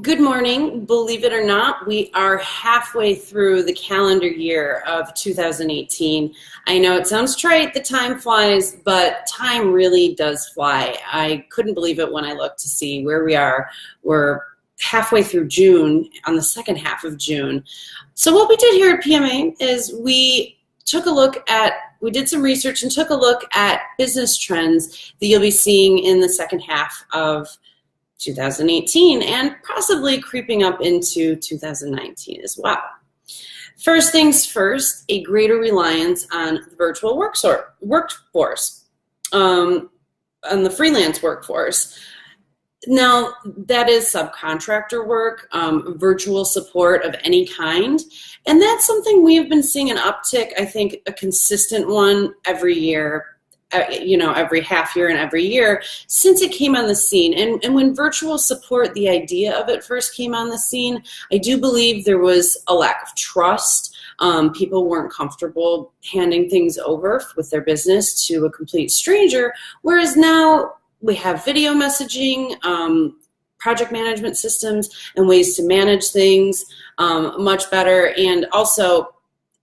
Good morning. Believe it or not, we are halfway through the calendar year of 2018. I know it sounds trite, the time flies, but time really does fly. I couldn't believe it when I looked to see where we are. We're halfway through June, on the second half of June. So what we did here at PMA is we did some research and took a look at business trends that you'll be seeing in the second half of 2018 and possibly creeping up into 2019 as well. First things first, a greater reliance on the virtual workforce, on the freelance workforce. Now, that is subcontractor work, virtual support of any kind, and that's something we have been seeing an uptick, I think a consistent one every year, every half year and every year since it came on the scene. And when virtual support, the idea of it first came on the scene, I do believe there was a lack of trust. People weren't comfortable handing things over with their business to a complete stranger, whereas now we have video messaging, project management systems, and ways to manage things much better. And also,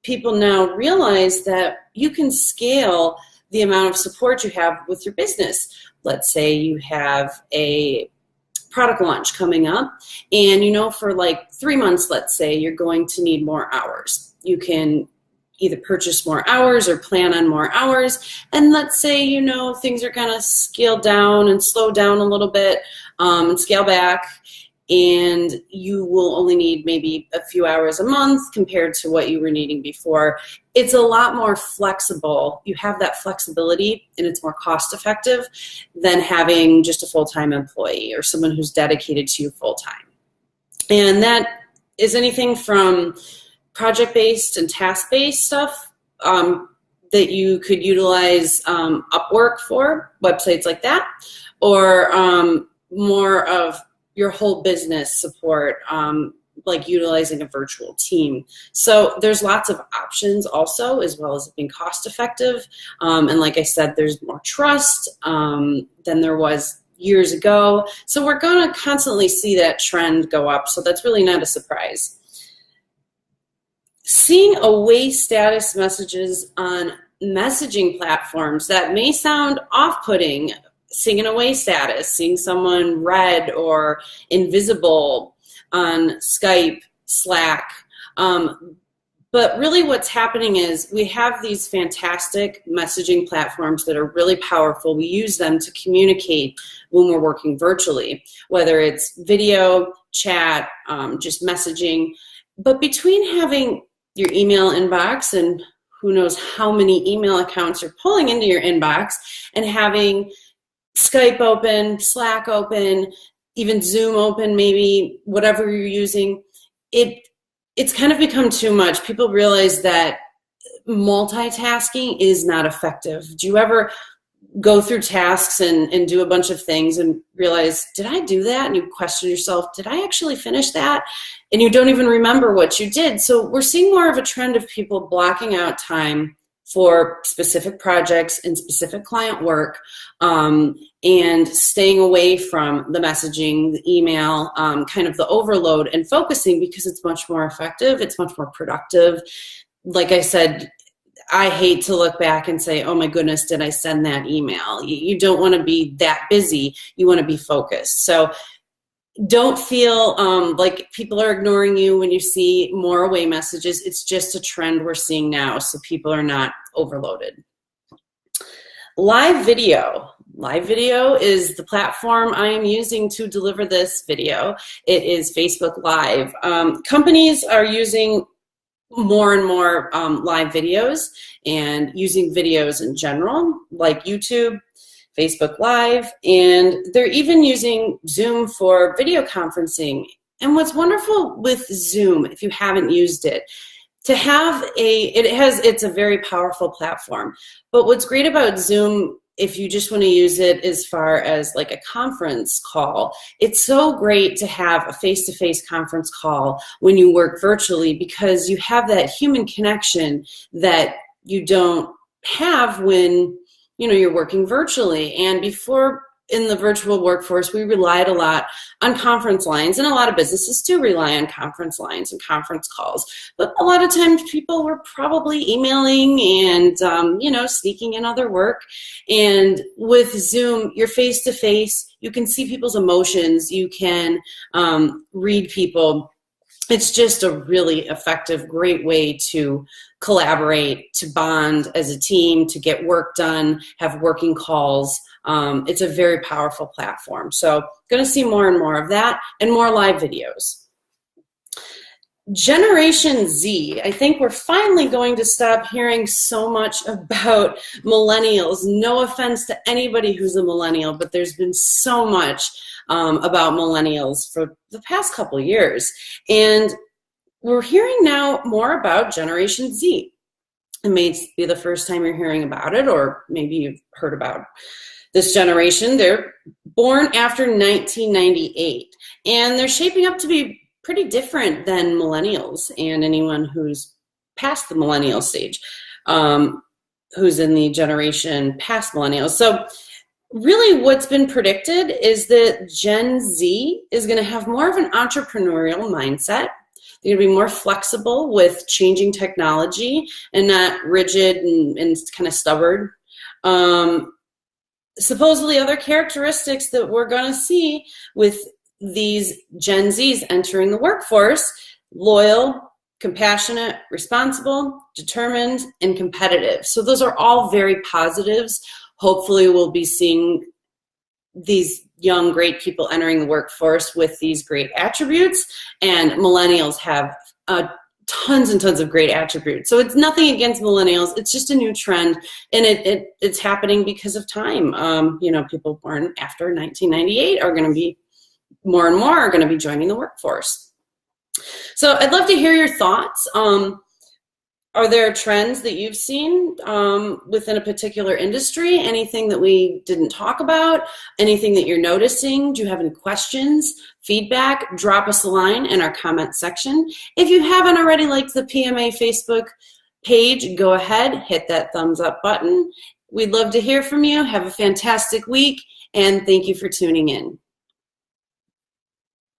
people now realize that you can scale the amount of support you have with your business. Let's say you have a product launch coming up, and for like 3 months, let's say, you're going to need more hours. You can either purchase more hours or plan on more hours. And let's say, things are going to scale down and slow down a little bit and scale back, and you will only need maybe a few hours a month compared to what you were needing before. It's a lot more flexible. You have that flexibility, and it's more cost effective than having just a full-time employee or someone who's dedicated to you full-time. And that is anything from project-based and task-based stuff that you could utilize Upwork for, websites like that, or more of your whole business support, like utilizing a virtual team. So there's lots of options also, as well as being cost effective. And like I said, there's more trust than there was years ago. So we're going to constantly see that trend go up. So that's really not a surprise. Seeing away status messages on messaging platforms that may sound off-putting, seeing an away status, seeing someone red or invisible on Skype, Slack. But really what's happening is we have these fantastic messaging platforms that are really powerful. We use them to communicate when we're working virtually, whether it's video, chat, just messaging. But between having your email inbox, and who knows how many email accounts you're pulling into your inbox, and having Skype open, Slack open, even Zoom open, maybe whatever you're using, it's kind of become too much. People realize that multitasking is not effective. Do you ever go through tasks and do a bunch of things and realize, did I do that? And you question yourself, did I actually finish that? And you don't even remember what you did. So we're seeing more of a trend of people blocking out time for specific projects and specific client work, and staying away from the messaging, the email, kind of the overload, and focusing because it's much more effective, it's much more productive. Like I said, I hate to look back and say, oh my goodness, did I send that email? You don't want to be that busy. You want to be focused. So don't feel like people are ignoring you when you see more away messages. It's just a trend we're seeing now, so people are not overloaded. Live video. Live video is the platform I am using to deliver this video. It is Facebook Live. Companies are using more and more live videos and using videos in general, like YouTube, Facebook Live, and they're even using Zoom for video conferencing. And what's wonderful with Zoom, if you haven't used it, it's a very powerful platform. But what's great about Zoom, if you just want to use it as far as like a conference call, it's so great to have a face-to-face conference call when you work virtually, because you have that human connection that you don't have when you're working virtually. And before in the virtual workforce, we relied a lot on conference lines, and a lot of businesses do rely on conference lines and conference calls. But a lot of times people were probably emailing and, sneaking in other work. And with Zoom, you're face to face. You can see people's emotions. You can read people. It's just a really effective, great way to collaborate, to bond as a team, to get work done, have working calls. It's a very powerful platform. So going to see more and more of that and more live videos. Generation Z, I think we're finally going to stop hearing so much about millennials. No offense to anybody who's a millennial, but there's been so much about millennials for the past couple of years. And we're hearing now more about Generation Z. It may be the first time you're hearing about it, or maybe you've heard about this generation. They're born after 1998, and they're shaping up to be pretty different than millennials and anyone who's past the millennial stage, who's in the generation past millennials. So really what's been predicted is that Gen Z is going to have more of an entrepreneurial mindset. They're going to be more flexible with changing technology and not rigid and kind of stubborn. Supposedly other characteristics that we're going to see with these Gen Zs entering the workforce: loyal, compassionate, responsible, determined, and competitive. So those are all very positives. Hopefully we'll be seeing these young, great people entering the workforce with these great attributes, and millennials have tons and tons of great attributes. So it's nothing against millennials. It's just a new trend, and it's happening because of time. People born after 1998 are going to be more and more are going to be joining the workforce. So I'd love to hear your thoughts. Are there trends that you've seen within a particular industry? Anything that we didn't talk about? Anything that you're noticing? Do you have any questions, feedback? Drop us a line in our comment section. If you haven't already liked the PMA Facebook page, go ahead, hit that thumbs up button. We'd love to hear from you. Have a fantastic week, and thank you for tuning in.